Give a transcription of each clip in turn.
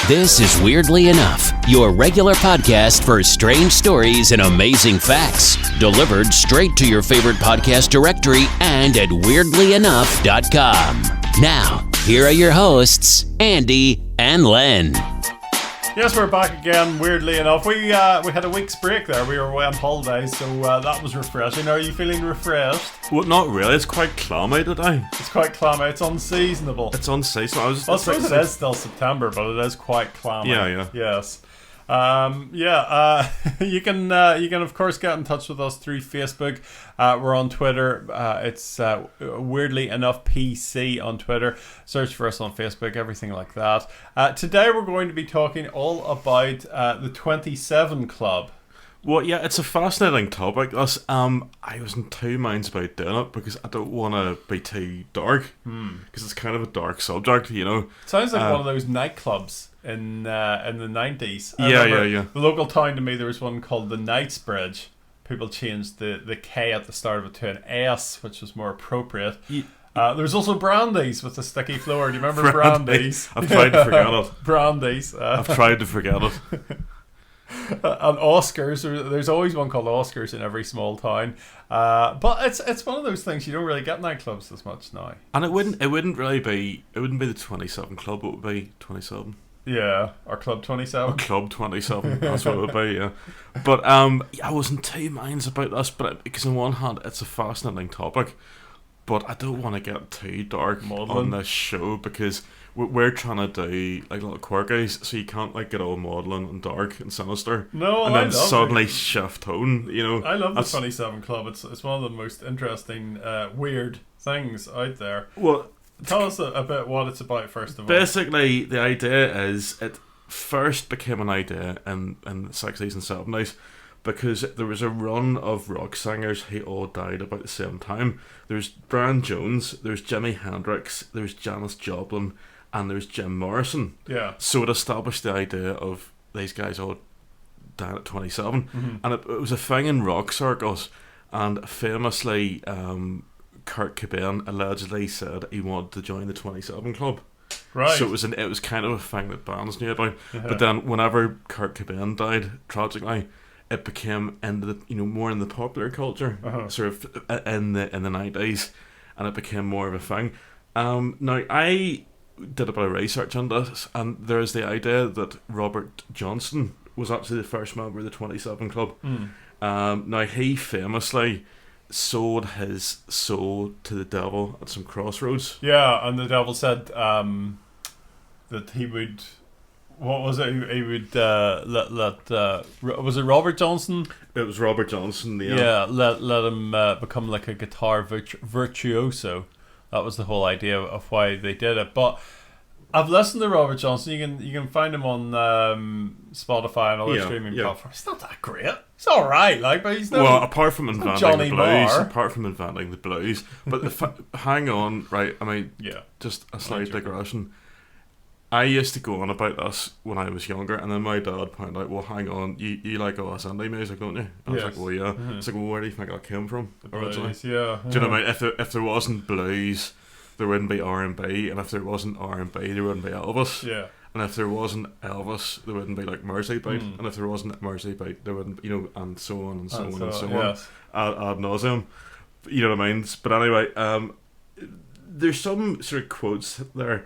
This is Weirdly Enough, your regular podcast for strange stories and amazing facts, delivered straight to your favorite podcast directory and at weirdlyenough.com. Now, here are your hosts, Andy and Len. Yes, we're back again, weirdly enough. We had a week's break there. We were away on holidays, so that was refreshing. Are you feeling refreshed? Well, not really. It's quite clammy today. It's quite clammy. It's unseasonable. It's unseasonal. I suppose it is still September, but it is quite clammy. Yeah. Yes. You can of course get in touch with us through Facebook. We're on Twitter. It's Weirdly Enough PC on Twitter. Search for us on Facebook, everything like that. Today we're going to be talking all about the 27 Club. Well, yeah, it's a fascinating topic. I was in two minds about doing it because I don't want to be too dark, because it's kind of a dark subject, you know. Sounds like one of those nightclubs in the 90s. Yeah. The local town to me, there was one called the Knightsbridge. People changed the K at the start of it to an S, which was more appropriate. There was also Brandy's with the sticky floor. Do you remember Brandy's? I've tried to forget it. Brandy's. I've tried to forget it. And Oscars, there's always one called Oscars in every small town, but it's one of those things you don't really get nightclubs as much now. And it wouldn't be the 27 Club. It would be 27. Yeah, or Club 27. Or Club 27. That's what it would be. Yeah, but I was in two minds about this, because on one hand it's a fascinating topic, but I don't want to get too dark on this show because we're trying to do like little quirkies, so you can't like get all maudlin and dark and sinister. No, and then suddenly shift tone. You know, I love the 27 Club. It's one of the most interesting weird things out there. Well, tell us a bit what it's about first of all. Basically, the idea is it first became an idea in the 60s and 70s. Because there was a run of rock singers who all died about the same time. There's Brian Jones, there's Jimi Hendrix, there's Janis Joplin, and there's Jim Morrison. Yeah. So it established the idea of these guys all dying at 27. Mm-hmm. And it was a thing in rock circles. And famously, Kurt Cobain allegedly said he wanted to join the 27 Club. Right. So it was kind of a thing that bands knew about. Yeah. But then whenever Kurt Cobain died, tragically, it became more in the popular culture, sort of in the 90s, and it became more of a thing. Now I did a bit of research on this, and there's the idea that Robert Johnson was actually the first member of the 27 Club. Now he famously sold his soul to the devil at some crossroads. Yeah, and the devil said that he would. What was it? He would was it Robert Johnson? It was Robert Johnson. Yeah. Let him become like a guitar virtuoso. That was the whole idea of why they did it. But I've listened to Robert Johnson. You can find him on Spotify and other streaming platforms. It's not that great. It's all right, but he's no. Apart from inventing Johnny the blues, Marr. But hang on, right? I mean, just a slight digression. I used to go on about this when I was younger, and then my dad pointed out, well, hang on, you like all this indie music, don't you? And I was like, well, yeah. It's like, well, where do you think that came from originally? Blues, yeah. Do you know what I mean? If there wasn't blues, there wouldn't be R&B, and if there wasn't R&B, there wouldn't be Elvis. Yeah. And if there wasn't Elvis, there wouldn't be like Mersey Beat, and if there wasn't Mersey Beat, there wouldn't, and so on and so on and so on, ad nauseum. You know what I mean? But anyway, there's some sort of quotes there.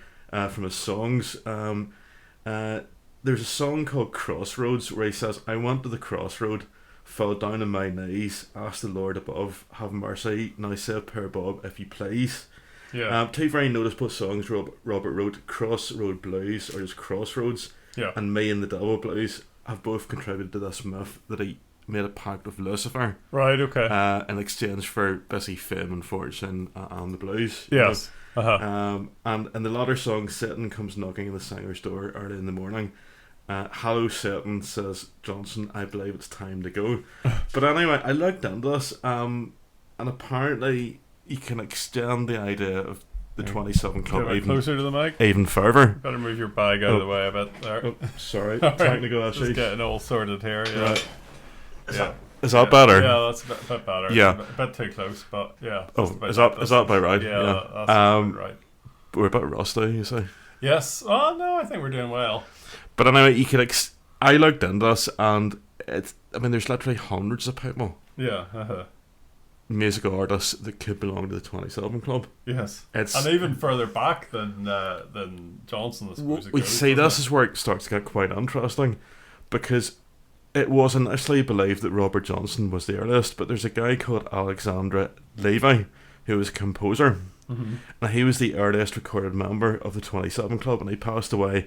From his songs, there's a song called Crossroads where he says, I went to the crossroad, fell down on my knees, asked the Lord above, have mercy, now say a prayer, Bob, if you please. Yeah. Two very noticeable songs Robert wrote, Crossroad Blues, or just Crossroads, and Me and the Devil Blues, have both contributed to this myth that he made a pact with Lucifer. Right, okay. In exchange for basically fame and fortune and the blues. Yes. And in the latter song, Satan comes knocking on the singer's door early in the morning. Hello, Satan, says Johnson, I believe it's time to go. But anyway, I looked into this, and apparently you can extend the idea of the 27 Club even closer to the mic, even further. Better move your bag out of the way a bit there. Oh, sorry, technical issues. Just getting all sorted here. Yeah. Right. Is that better? Yeah, that's a bit better. Yeah. A bit too close, but yeah. Oh, is that about right? Yeah, that's about right. We're a bit rusty, you say? Yes. Oh, no, I think we're doing well. But anyway, you could I looked into this, and there's literally hundreds of people. Yeah. Musical artists that could belong to the 27 Club. Yes. And even further back than Johnson, I suppose. We see this is where it starts to get quite interesting, because it was initially believed that Robert Johnson was the earliest, but there's a guy called Alexandra Levy who was a composer, and he was the earliest recorded member of the 27 Club, and he passed away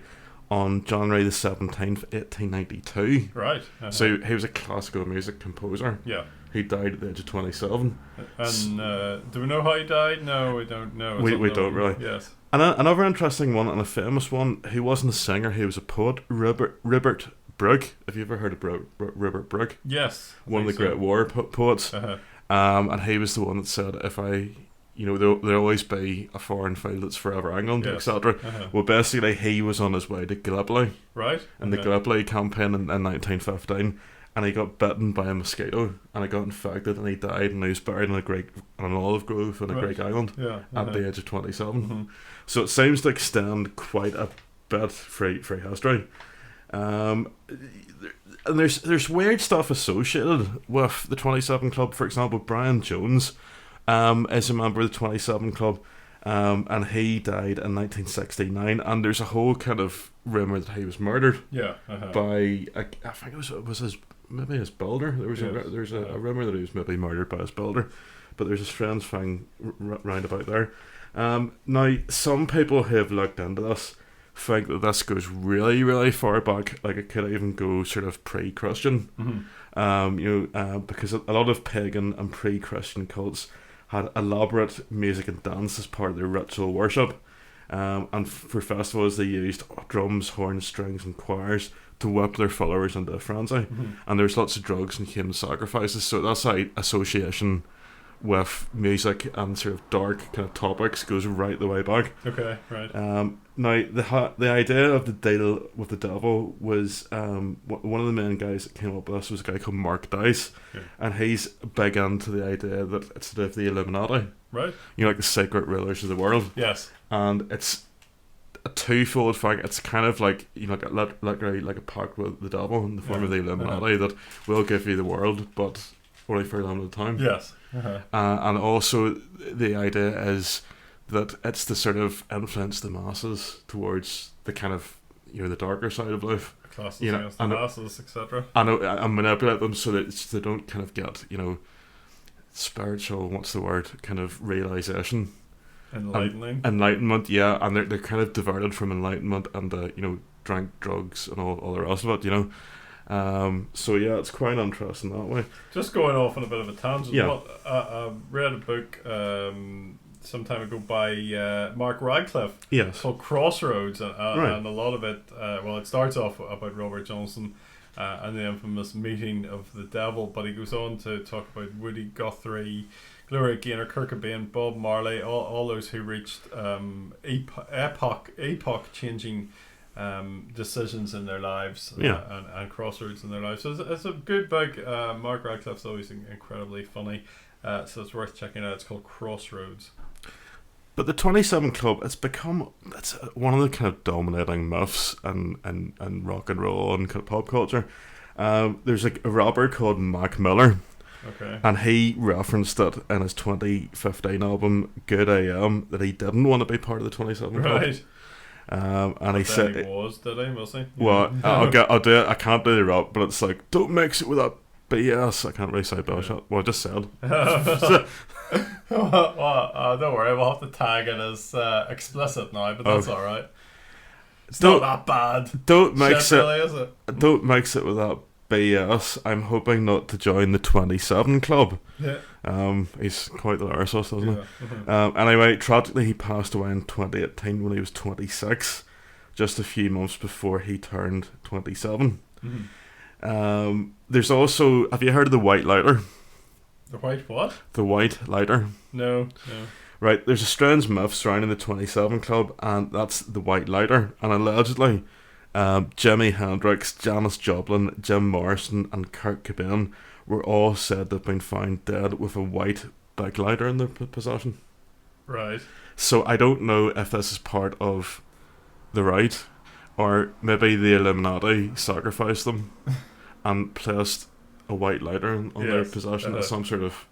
on January the 17th, 1892. Right. So he was a classical music composer. Yeah. He died at the age of 27. And do we know how he died? No, we don't know. We don't really. Yes. And another interesting one, and a famous one, he wasn't a singer, he was a poet, Rupert Brook. Have you ever heard of Rupert Brook? Yes. One of the great war poets. And he was the one that said, there'll always be a foreign field that's forever England, etc. Well, basically, he was on his way to Gallipoli. Right. In the Gallipoli campaign in 1915. And he got bitten by a mosquito, and he got infected, and he died, and he was buried in an olive grove in a Greek island at the age of 27. So it seems to extend quite a bit through history. And there's weird stuff associated with the 27 Club. For example, Brian Jones is a member of the 27 Club, and he died in 1969. And there's a whole kind of rumour that he was murdered by I think it was his builder. There's a rumour that he was maybe murdered by his builder, but there's a strange thing round about there. Now, some people who have looked into this think that this goes really, really far back, like it could even go sort of pre-Christian, because a lot of pagan and pre-Christian cults had elaborate music and dance as part of their ritual worship, and for festivals they used drums, horns, strings and choirs to whip their followers into a frenzy, and there's lots of drugs and human sacrifices. So that's how association with music and sort of dark kind of topics goes right the way back. Okay, right. Now the idea of the deal with the devil was one of the main guys that came up with this was a guy called Mark Dice, and he's big into the idea that it's sort of the Illuminati, right? Like the secret rulers of the world. Yes, and it's a twofold thing. It's kind of like like a pact with the devil in the form of the Illuminati that will give you the world, but only for a limited time. Yes. And also the idea is that it's to sort of influence the masses towards the kind of the darker side of life, classes against the masses, etc. And manipulate them so that they don't kind of get spiritual, what's the word, kind of realization, enlightenment, and they're kind of diverted from enlightenment and drink drugs and all the rest of it, So yeah, it's quite interesting that way. Just going off on a bit of a tangent. Yeah. I read a book some time ago by Mark Radcliffe. Yes. Called Crossroads, Right. and a lot of it. It starts off about Robert Johnson and the infamous meeting of the devil, but he goes on to talk about Woody Guthrie, Gloria Gaynor, Kurt Cobain, Bob Marley, all those who reached epoch changing decisions in their lives, and crossroads in their lives. So it's a good book. Mark Radcliffe's always incredibly funny, so it's worth checking out. It's called Crossroads. But the 27 Club, it's one of the kind of dominating myths in rock and roll and kind of pop culture. There's a rapper called Mac Miller. Okay. And he referenced it in his 2015 album Good AM that he didn't want to be part of the 27 Club. Right. And he said he was he? Well, I'll do it. I can't do the rap, but it's like, don't mix it with that BS. I can't really say bullshit. Well, I just said. Don't worry, we'll have to tag it as explicit now, but that's alright. It's not that bad. Don't mix it. Really, is it? Don't mix it with that BS. I'm hoping not to join the 27 Club. Yeah. He's quite the lyricist, isn't he? Mm-hmm. Anyway, tragically, he passed away in 2018 when he was 26, just a few months before he turned 27. Mm-hmm. There's also, have you heard of the White Lighter? The white what? The White Lighter. No. Right, there's a strange myth surrounding the 27 Club, and that's the White Lighter. And allegedly, Jimi Hendrix, Janis Joplin, Jim Morrison, and Kurt Cobain were all said to have been found dead with a white big lighter in their possession. Right. So I don't know if this is part of the rite, or maybe the Illuminati sacrificed them and placed a white lighter on their possession as some sort of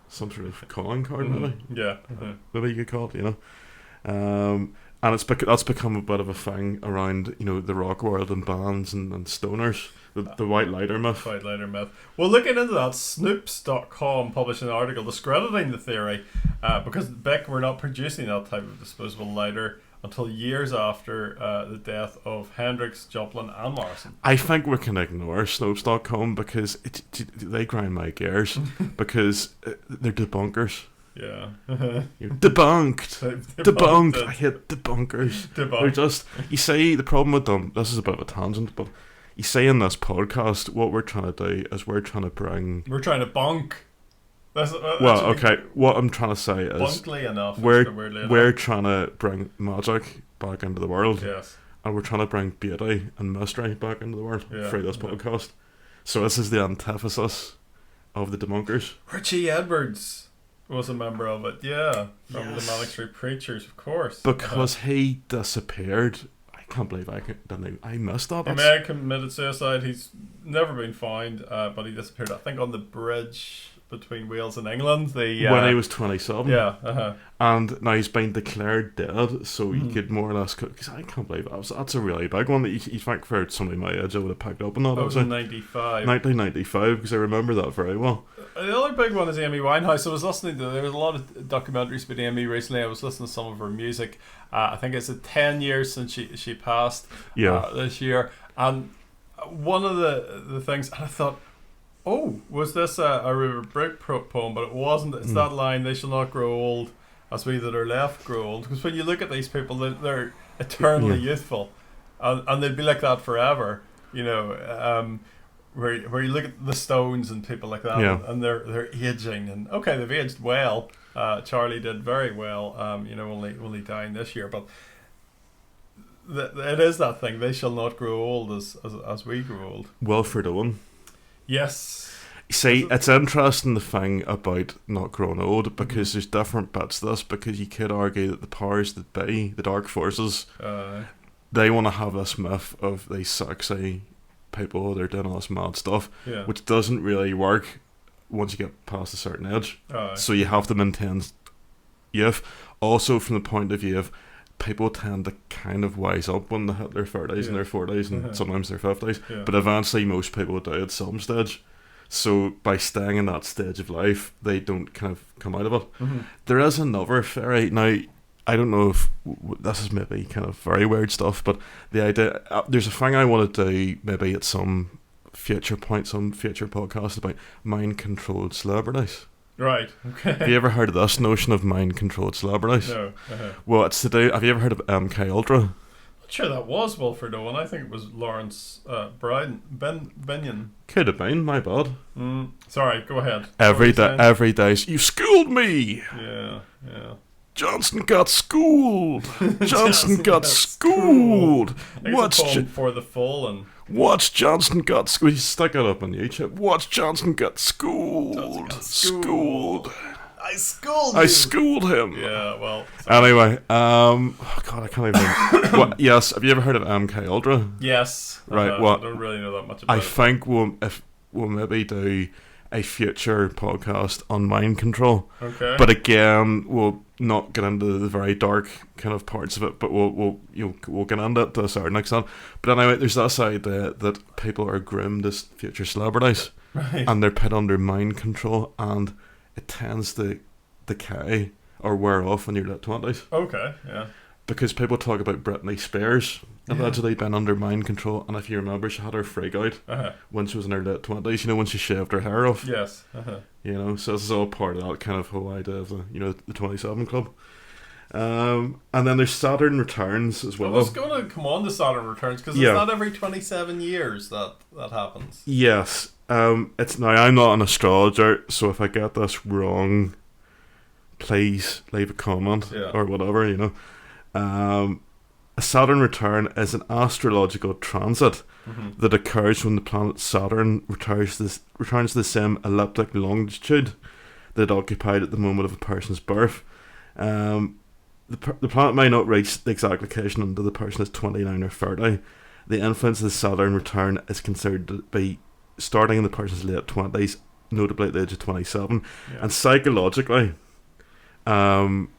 some sort of calling card, maybe. Maybe you could call it, and that's become a bit of a thing around, the rock world and bands and stoners. The white lighter myth. White lighter myth. Well, looking into that, Snoops.com published an article discrediting the theory because Beck were not producing that type of disposable lighter until years after the death of Hendrix, Joplin and Morrison. I think we can ignore Snopes.com because they grind my gears because they're debunkers. Yeah. You're debunked. I hate debunkers. They're just, you see, the problem with them, this is a bit of a tangent, but you see in this podcast, what we're trying to do is we're trying to bonk. What I'm trying to say is bunkly enough. We're trying to bring magic back into the world. Yes. And we're trying to bring beauty and mystery back into the world through this podcast. So this is the antithesis of the debunkers. Richie Edwards was a member of it, from the Manic Street Preachers, of course. Because he disappeared. I can't believe I missed that. The man committed suicide. He's never been found, but he disappeared, I think, on the bridge between Wales and England. When he was 27. And now he's been declared dead, so you could more or less... Because I can't believe that's a really big one that you think for somebody my age I would have picked up on that. That was in 95. 1995, because I remember that very well. The other big one is Amy Winehouse. I was listening to... There was a lot of documentaries about Amy recently. I was listening to some of her music. I think it's 10 years since she passed this year. And one of the things... And I thought... Oh, was this a River Brook poem? But it wasn't. It's that line, they shall not grow old as we that are left grow old. Because when you look at these people, they're eternally youthful. And they'd be like that forever. Where you look at the Stones and people like that, and they're aging. And okay, they've aged well. Charlie did very well, only dying this year. But it is that thing, they shall not grow old as we grow old. Wilfred Owen. Yes. See, it's interesting the thing about not growing old, because there's different bits to this, because you could argue that the powers that be, the dark forces, they want to have this myth of these sexy people, they're doing all this mad stuff, which doesn't really work once you get past a certain age. So you have to maintain youth. Also from the point of view of people tend to kind of wise up when they hit their 30s and their 40s and sometimes their 50s, but eventually most people do at some stage. So by staying in that stage of life, they don't kind of come out of it. There is another theory. Now, I don't know if this is maybe kind of very weird stuff, but the idea, there's a thing I want to do maybe at some future point, some future podcast about mind-controlled celebrities. Right, okay. Have you ever heard of this notion of mind-controlled celebrities? No. Well, it's to do... Have you ever heard of MK Ultra? Not sure that was Wilfred Owen. I think it was Lawrence Benyon. Could have been, my bad. Sorry, go ahead. Every day, you schooled me! Yeah. Johnson got schooled! Johnson got schooled! What's for the fallen? Watch Johnson got schooled. Stick it up on YouTube. Watch Johnson got schooled. Schooled. I schooled you. I schooled him. Yeah, well. Sorry. Anyway, God, I can't even. Yes, have you ever heard of MK Ultra? Yes. Right. Well, I don't really know that much about it. I think we'll maybe do a future podcast on mind control. Okay. But again, we'll not get into the very dark kind of parts of it, but we'll get into it to a certain extent. But anyway, there's that side that people are groomed as future celebrities, right, and they're put under mind control, and it tends to decay or wear off in your late 20s. Okay, yeah. Because people talk about Britney Spears allegedly been under mind control, and if you remember, she had her freak out when she was in her late 20s, when she shaved her hair off. Yes. So this is all part of that kind of whole idea of the 27 Club. And then there's Saturn Returns as well. I was going to come on to Saturn Returns, because it's not every 27 years that happens. Yes. It's now, I'm not an astrologer, so if I get this wrong, please leave a comment or whatever, A Saturn return is an astrological transit that occurs when the planet Saturn returns to the same elliptic longitude that it occupied at the moment of a person's birth. The planet may not reach the exact location until the person is 29 or 30. The influence of the Saturn return is considered to be starting in the person's late 20s, notably at the age of 27. Yeah. And psychologically, late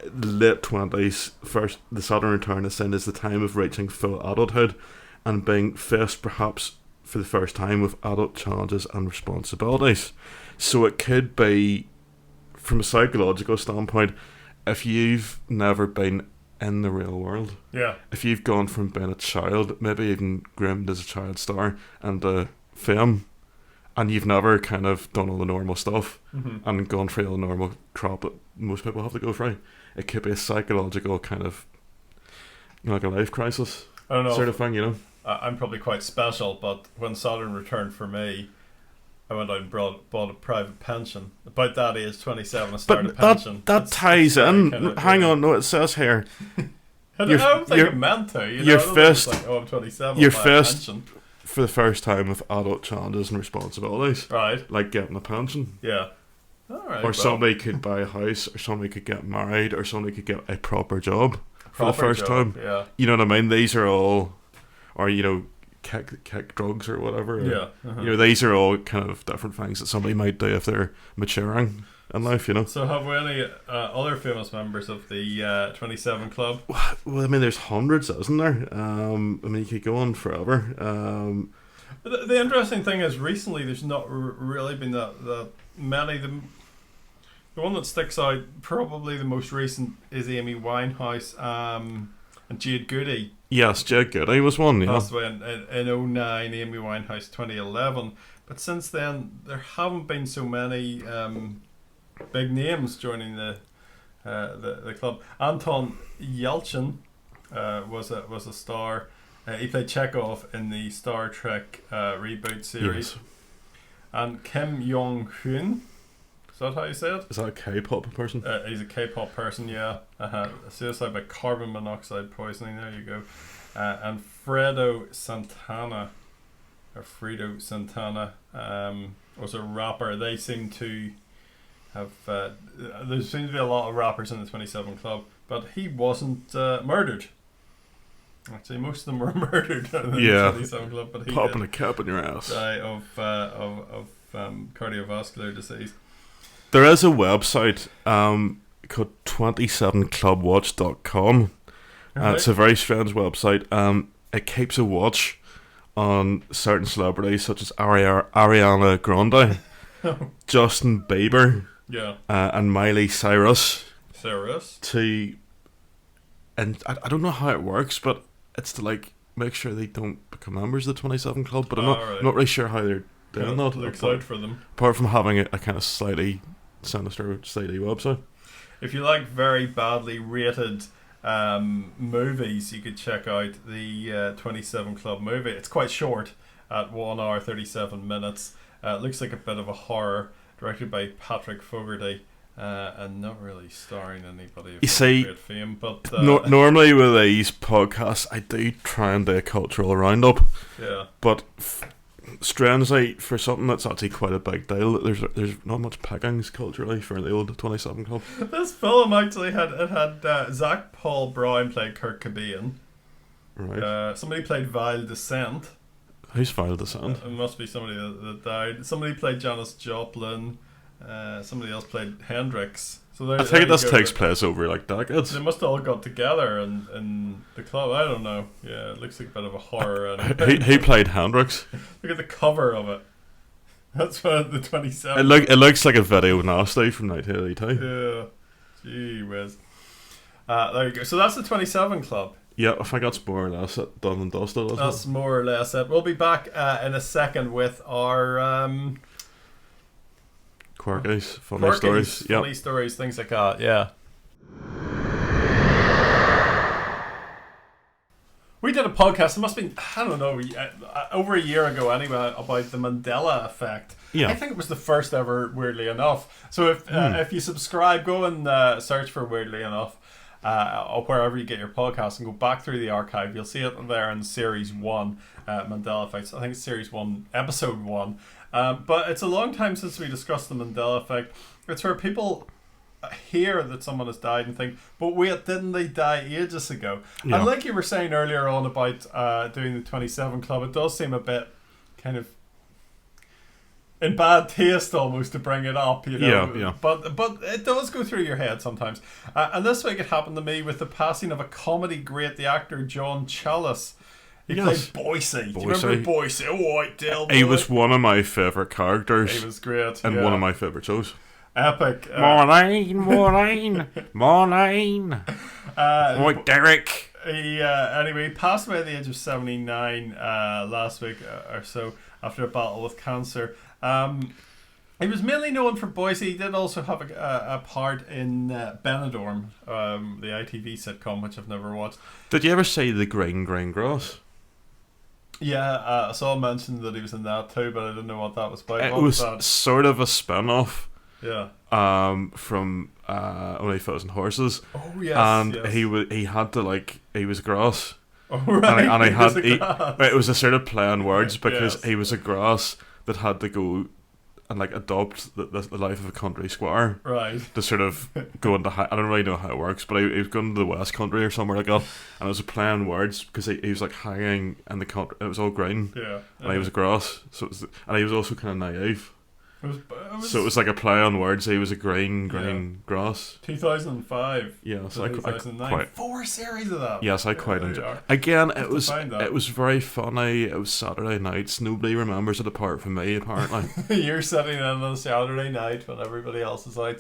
20s, the Saturn return is seen as the time of reaching full adulthood and being faced perhaps for the first time with adult challenges and responsibilities. So it could be, from a psychological standpoint, if you've never been in the real world, if you've gone from being a child, maybe even groomed as a child star, and fame, and you've never kind of done all the normal stuff and gone through all the normal crap that most people have to go through, it could be a psychological kind of, like a life crisis sort of thing, I'm probably quite special, but when Saturn returned for me, I went out and bought a private pension. About that age, 27, I started a pension. That ties in. Hang on, no, it says here. I don't think it meant to. You're first. Like, I'm 27. You're first for the first time with adult challenges and responsibilities. Right. Like getting a pension. Yeah. All right. Or somebody could buy a house, or somebody could get married, or somebody could get a proper job for the first time. Yeah. You know what I mean? These are all, or kick drugs or whatever. These are all kind of different things that somebody might do if they're maturing in life. So have we any other famous members of the 27 Club? Well, I mean, there's hundreds, isn't there? I mean, you could go on forever. But the interesting thing is, recently there's not really been that many. The one that sticks out, probably the most recent, is Amy Winehouse and Jade Goody. Yes, Jade Goody was one. Passed away in 2009, Amy Winehouse 2011. But since then, there haven't been so many big names joining the club. Anton Yelchin was a star. He played Chekhov in the Star Trek reboot series. Yes. And Kim Jong-hoon, is that how you say it? Is that a K-pop person? He's a K-pop person, yeah. Suicide by carbon monoxide poisoning, there you go. And Fredo Santana was a rapper. They seem to have there seems to be a lot of rappers in the 27 Club, but he wasn't murdered. Actually, most of them were murdered in the 27 Club, but he popping a cap in your ass. Die of cardiovascular disease. There is a website called 27clubwatch.com. It's a very strange website. It keeps a watch on certain celebrities such as Ariana Grande, Justin Bieber, and Miley Cyrus. And I don't know how it works, but it's to like make sure they don't become members of the 27 Club. But I'm not really sure how they're doing that. Looks out for them. Apart from having a kind of slightly sinister, shady website. If you like very badly rated movies, you could check out the 27 Club movie. It's quite short, at 1 hour 37 minutes. It looks like a bit of a horror, directed by Patrick Fogarty, and not really starring anybody of great fame. But normally with these podcasts, I do try and do a cultural roundup. Yeah. But strangely, for something that's actually quite a big deal, there's not much pickings culturally for the old 27 Club. This film actually had Zach Paul Brown played Kurt Cobain. Right. Somebody played Vile Descent. Who's Vile Descent? It must be somebody that died. Somebody played Janis Joplin. Somebody else played Hendrix. So I think this takes place over like decades. They must have all got together in the club. I don't know. Yeah, it looks like a bit of a horror. And he played Hendrix. Look at the cover of it. That's what the 27. It looks like a video nasty from 1982. Yeah. Gee whiz. There you go. So that's the 27 Club. Yeah, I think that's more or less it, done and dusted. That's more or less it. We'll be back in a second with our quirkies, funny stories. Funny stories, things like that, yeah. We did a podcast, it must have been, I don't know, over a year ago anyway, about the Mandela effect. Yeah. I think it was the first ever, weirdly enough. So if you subscribe, go and search for Weirdly Enough, or wherever you get your podcast, and go back through the archive. You'll see it there in Series 1, Mandela Effects. I think it's Series 1, Episode 1. But it's a long time since we discussed the Mandela Effect. It's where people hear that someone has died and think, but wait, didn't they die ages ago? Yeah. And like you were saying earlier on about doing the 27 Club, it does seem a bit kind of in bad taste almost to bring it up, you know. Yeah. But it does go through your head sometimes. And this week it happened to me with the passing of a comedy great, the actor John Chalice. He played Boycie. Do you remember Boycie? Oh, White Dale Boy. He was one of my favourite characters. He was great. And one of my favourite shows. Epic. Morning. Right, Derek. He anyway, he passed away at the age of 79 last week or so after a battle with cancer. He was mainly known for Boycie. He did also have a part in Benidorm, the ITV sitcom, which I've never watched. Did you ever see The Green Grass? Yeah, I saw mentioned that he was in that too, but I didn't know what that was about. It what was that? sort of a spin-off. Yeah. From Only Fools and Horses. Oh yes. And yes. he had to he was grass. Oh right. It was a sort of play on words because Yes. he was a grass that had to go and adopt the life of a country squire. Right. To sort of go into I don't really know how it works, but he was going to the West Country or somewhere like that, and it was a play on words because he was hanging in the country. It was all green. Yeah. And he was a grass, and he was also kind of naive. It So it was like a play on words. He was a green grass. 2005. Yeah, so I 2009. quite. 4 series of that. Yes, I quite There enjoyed. you are. Again, Have it to was find that. it was very funny. It was Saturday nights. Nobody remembers it apart from me, apparently. You're sitting in on a Saturday night when everybody else is out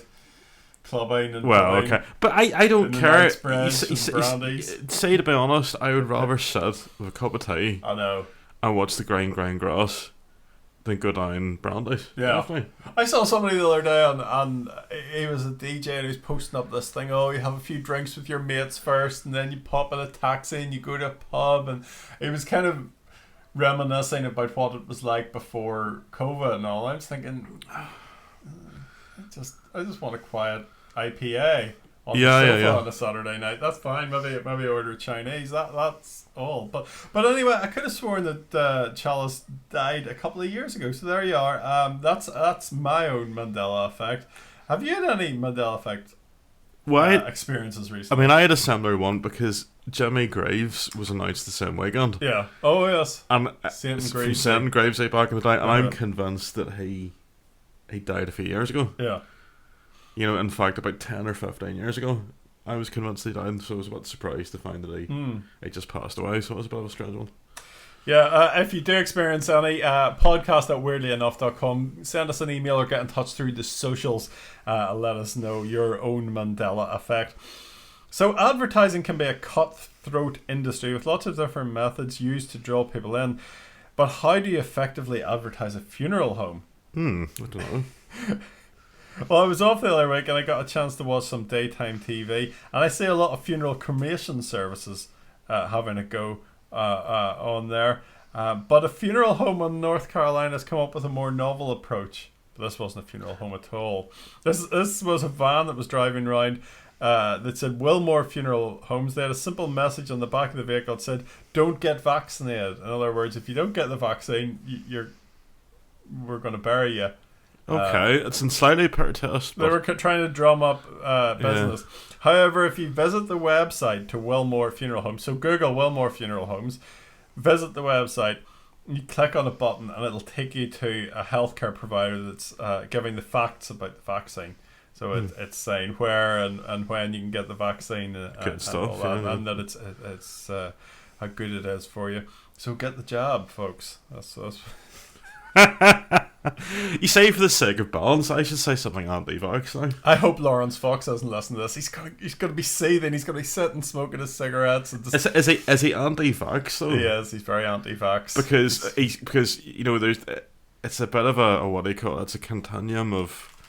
clubbing and Well, clubbing. okay, but I don't in the care. night spreads and brandies. Say, to be honest, I would rather sit with a cup of tea I know. and watch the green grass than go down brandies. Yeah. Definitely. I saw somebody the other day and he was a DJ and he was posting up this thing, you have a few drinks with your mates first and then you pop in a taxi and you go to a pub, and he was kind of reminiscing about what it was like before COVID and all. I was thinking, I just want a quiet IPA on the sofa on a Saturday night. That's fine. Maybe order Chinese. That's all. But anyway, I could have sworn that Chalice died a couple of years ago. So there you are. That's my own Mandela effect. Have you had any Mandela effect experiences recently? I mean, I had a similar one because Jimmy Greaves was announced the same weekend. Yeah. Oh yes. And Saint Saturn Graves back in the day, and I'm convinced that he died a few years ago. Yeah. You know, in fact, about 10 or 15 years ago, I was convinced he died, so I was a bit surprised to find that he just passed away, so it was a bit of a strange one. Yeah, if you do experience any, podcast at weirdlyenough.com, send us an email or get in touch through the socials. Let us know your own Mandela effect. So advertising can be a cutthroat industry with lots of different methods used to draw people in. But how do you effectively advertise a funeral home? I don't know. Well, I was off the other week and I got a chance to watch some daytime TV, and I see a lot of funeral cremation services having a go on there. But a funeral home in North Carolina has come up with a more novel approach. But this wasn't a funeral home at all. This was a van that was driving around that said Wilmore Funeral Homes. They had a simple message on the back of the vehicle that said, "Don't get vaccinated." In other words, if you don't get the vaccine, we're going to bury you. Okay, it's in slightly protest. They were trying to drum up business. Yeah. However, if you visit the website to Wilmore Funeral Homes, so Google Wilmore Funeral Homes, visit the website, you click on a button and it'll take you to a healthcare provider that's giving the facts about the vaccine. So it's saying where and when you can get the vaccine and stuff, all that, and that it's how good it is for you. So get the jab, folks. That's You say, for the sake of balance, I should say something anti-vax now. I hope Lawrence Fox doesn't listen to this. He's gonna be seething. He's gonna be sitting smoking his cigarettes. And just... Is he anti-vax though? He is. He's very anti-vax. Because you know it's a bit of a what do you call it? It's a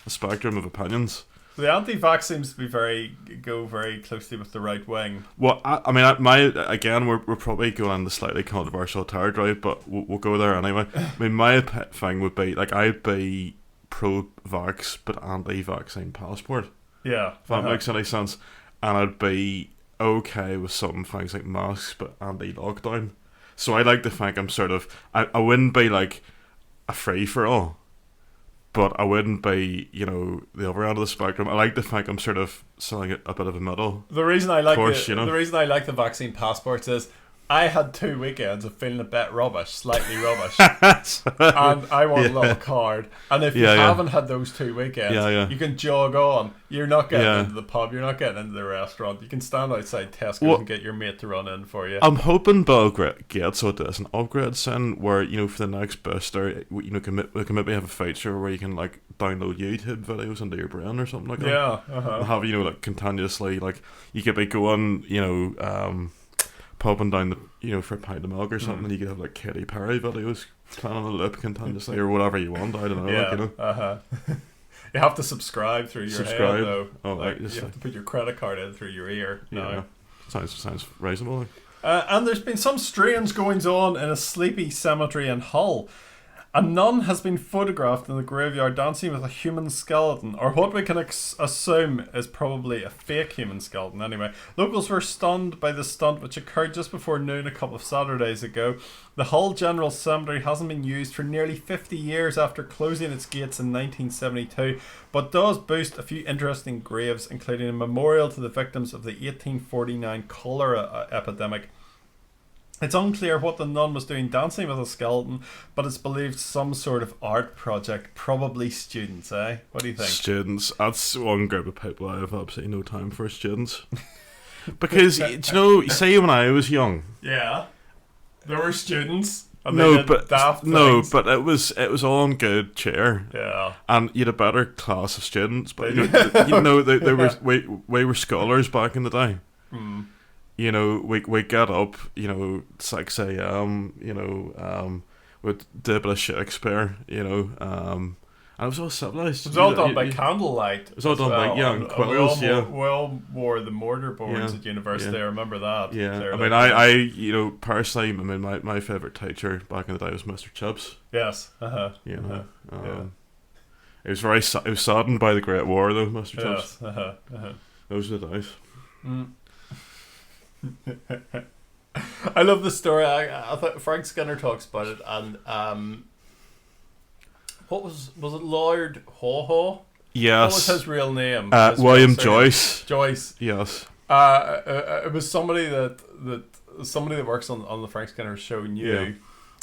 spectrum of opinions. The anti-vax seems to go very closely with the right wing. Well, I mean, again, we're probably going on the slightly controversial territory, but we'll go there anyway. I mean, my thing would be I'd be pro-vax but anti-vaccine passport. Yeah, if that makes any sense. And I'd be okay with some things like masks but anti-lockdown. So I like to think I'm sort of I wouldn't be like a free for all. but I wouldn't be, the other end of the spectrum. I like to think I'm sort of selling a bit of a middle. The reason I like course, the reason I like the vaccine passports is I had 2 weekends of feeling a bit rubbish, slightly rubbish, and I want a little card. And if you haven't had those 2 weekends, you can jog on. You're not getting into the pub. You're not getting into the restaurant. You can stand outside Tesco's and get your mate to run in for you. I'm hoping Bill Gates so there's an upgrade soon where for the next booster, we can maybe have a feature where you can like download YouTube videos into your brain or something like that. Yeah, and have like continuously you could be going popping down the for a pint of milk or something, and you could have like Katy Perry videos playing on a loop continuously or whatever you want. I don't know. You have to subscribe through your head though. Oh, you have to put your credit card in through your ear. Yeah, sounds reasonable. And there's been some strange goings on in a sleepy cemetery in Hull. A nun has been photographed in the graveyard dancing with a human skeleton, or what we can assume is probably a fake human skeleton anyway. Locals were stunned by the stunt, which occurred just before noon a couple of Saturdays ago. The Hull General Cemetery hasn't been used for nearly 50 years after closing its gates in 1972, but does boast a few interesting graves, including a memorial to the victims of the 1849 cholera epidemic. It's unclear what the nun was doing dancing with a skeleton, but it's believed some sort of art project, probably students, eh? What do you think? Students. That's one group of people I have absolutely no time for, students. Because, say when I was young... Yeah. There were students. And but it was all in good cheer. Yeah. And you had a better class of students, but they were scholars back in the day. Mm. We get up, 6 a.m, we'd do a bit of Shakespeare, and it was all civilised. It was all done by candlelight. It was all done by quills, we all wore the mortarboards at university, I remember that. Yeah, I personally, my favourite teacher back in the day was Mr. Chips. Yes. It was it was saddened by the Great War, though, Mr. Chips. Yes. Those are the days. Mm. I love the story. I thought Frank Skinner talks about it, and what was it Lord Haw-Haw? Yes. What was his real name? William Joyce. Joyce. Yes. It was somebody that works on the Frank Skinner show knew,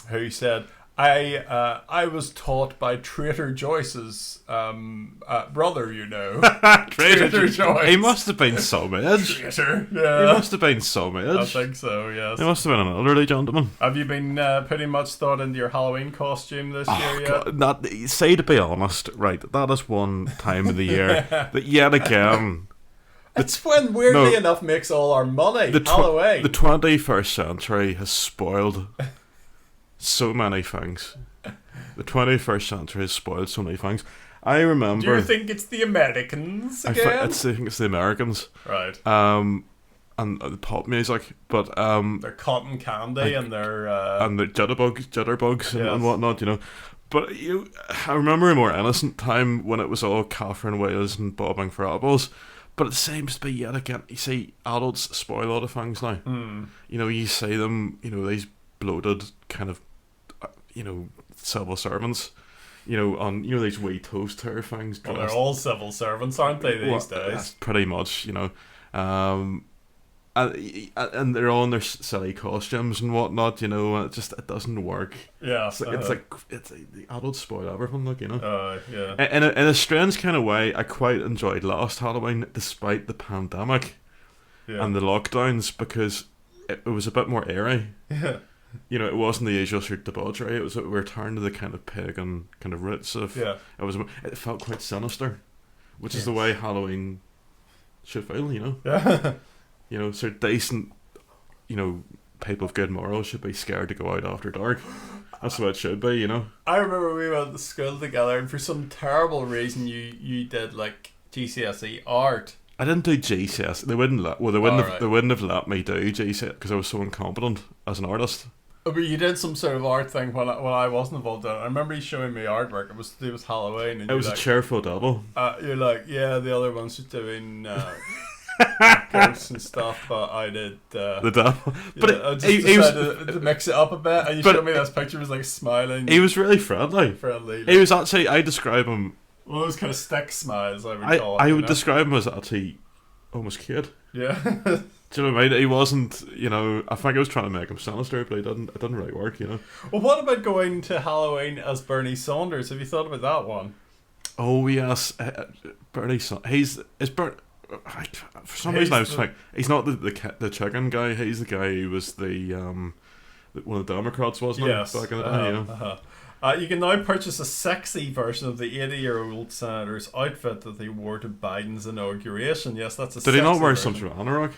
who said, I was taught by Traitor Joyce's brother, Traitor Joyce. He must have been some age. Traitor, yeah. He must have been some age. I think so, yes. He must have been an elderly gentleman. Have you been putting much thought into your Halloween costume this year yet? God, say, to be honest, right, that is one time of the year that yet again... It's when, weirdly enough, makes all our money, Halloween. The 21st century has spoiled... so many things. The 21st century has spoiled so many things. I remember... Do you think it's the Americans again? I think it's the Americans. Right. And the pop music, but... their cotton candy and their... and the jitterbugs and whatnot, But I remember a more innocent time when it was all Catherine Wales and bobbing for apples. But it seems to be yet again... You see, adults spoil a lot of things now. Mm. You see them, these bloated kind of... civil servants, on these wee toast hair things. Well, they're all civil servants, aren't they, these days? Pretty much, and they're all in their silly costumes and whatnot, and it doesn't work. Yeah, it's the adults spoil everything, yeah. In a strange kind of way, I quite enjoyed last Halloween despite the pandemic and the lockdowns, because it was a bit more airy. Yeah. It wasn't the usual sort of debauchery. It was a return to the kind of pagan kind of roots of. Yeah. It felt quite sinister, which is the way Halloween should feel. Yeah. Sort of decent. People of good morals should be scared to go out after dark. That's the way it should be. I remember we went to school together, and for some terrible reason, you did like GCSE art. I didn't do GCSE. They wouldn't have let me do GCSE because I was so incompetent as an artist. But you did some sort of art thing when I wasn't involved in it. I remember you showing me artwork. It was to do with Halloween. And it was a cheerful double. You're like, yeah, the other one's just doing ghosts and stuff, but I did the devil. But I just decided to mix it up a bit, and you showed me this picture. Was like smiling. He was really friendly. Friendly. He was actually. I describe him. One of those kind of stick smiles. I would describe him as actually almost cute. Yeah. Do you know what I mean? He wasn't, I think I was trying to make him sinister, but it didn't really work, Well, what about going to Halloween as Bernie Saunders? Have you thought about that one? Oh, yes. Bernie Saunders. For some reason I was thinking, he's not the chicken guy, he's the guy who was the one of the Democrats, wasn't he? Yes. Back in the day, You can now purchase a sexy version of the 80-year-old senator's outfit that he wore to Biden's inauguration. Yes, that's a Did he not wear version. some sort of anorak?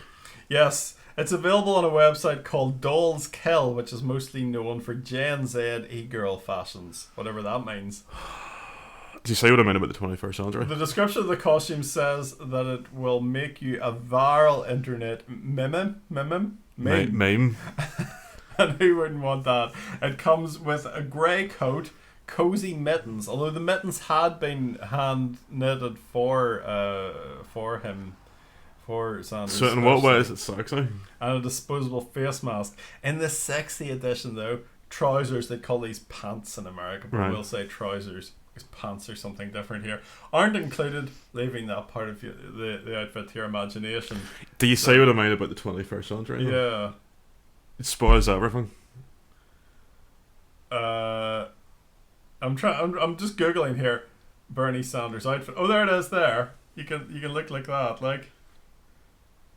Yes, it's available on a website called Dolls Kill, which is mostly known for Gen Z e-girl fashions, whatever that means. Did you say what I meant about the 21st century? The description of the costume says that it will make you a viral internet meme. Meme. And who wouldn't want that? It comes with a grey coat, cozy mittens, although the mittens had been hand knitted for him. For Sanders. So in what way is it sexy? And a disposable face mask. In the sexy edition, though, trousers, they call these pants in America, but we'll say trousers, because pants are something different here, aren't included, leaving that part of the outfit to your imagination. Do you say what I mean about the 21st century? Yeah. It spoils everything. I'm just Googling here, Bernie Sanders outfit. Oh, there it is there. You can look like that, like...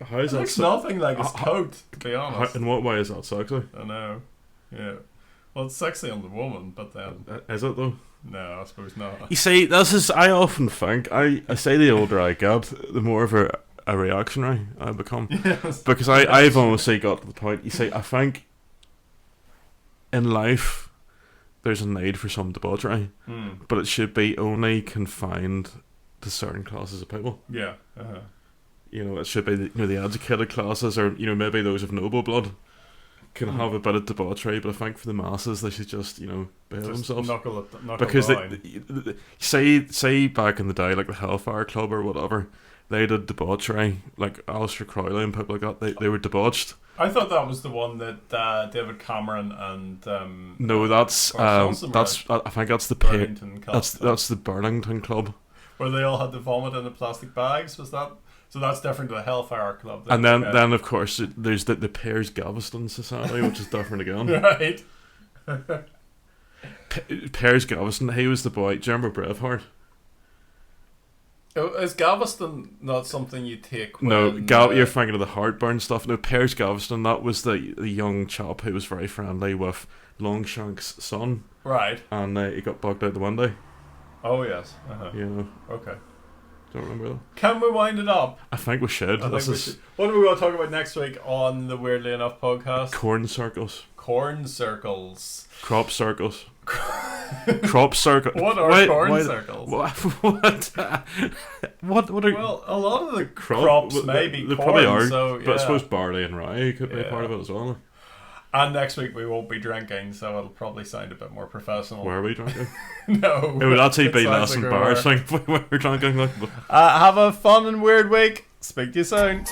How is it that looks nothing like his coat, to be honest. In what way is that sexy? I know. Yeah. Well, it's sexy on the woman, but then... Is it though? No, I suppose not. You see, I often think, I say the older I get, the more of a reactionary I become. Yes. Because I've honestly got to the point, you see, I think in life there's a need for some debauchery, but it should be only confined to certain classes of people. Yeah. It should be the educated classes, or maybe those of noble blood can have a bit of debauchery, but I think for the masses they should just behave themselves. Knuckle because say back in the day, like the Hellfire Club or whatever, they did debauchery, like Aleister Crowley and people like that. They were debauched. I thought that was the one that David Cameron and no, that's I think that's the that's the Burlington Club, where they all had to vomit in the plastic bags. Was that? So that's different to the Hellfire Club. And then of course there's the Piers Gaveston Society, which is different again. Right. Piers Gaveston, he was the boy. Do you remember Braveheart? Is Galveston not something you take when... No, you're thinking of the heartburn stuff. No, Piers Galveston, that was the young chap who was very friendly with Longshank's son. Right. And he got bugged out the window. Oh, yes. Okay. Don't remember that. Can we wind it up? I think we should. What are we going to talk about next week on the Weirdly Enough podcast? Corn circles. Corn circles. Crop circles. Crop circle. What are corn circles? What are? Well, a lot of the crops may be corn. Probably are, so, but I suppose barley and rye could be a part of it as well. And next week we won't be drinking, so it'll probably sound a bit more professional. Were we drinking? No. It would actually be less embarrassing if we were drinking. Have a fun and weird week. Speak to you soon.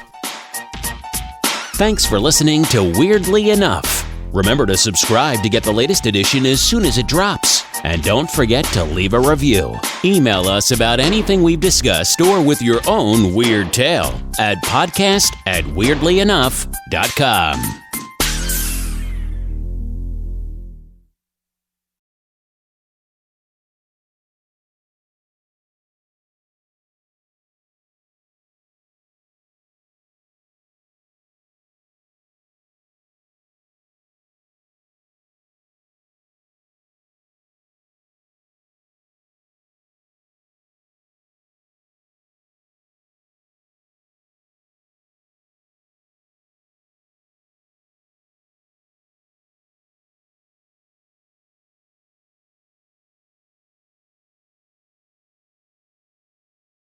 Thanks for listening to Weirdly Enough. Remember to subscribe to get the latest edition as soon as it drops. And don't forget to leave a review. Email us about anything we've discussed or with your own weird tale at podcast@weirdlyenough.com.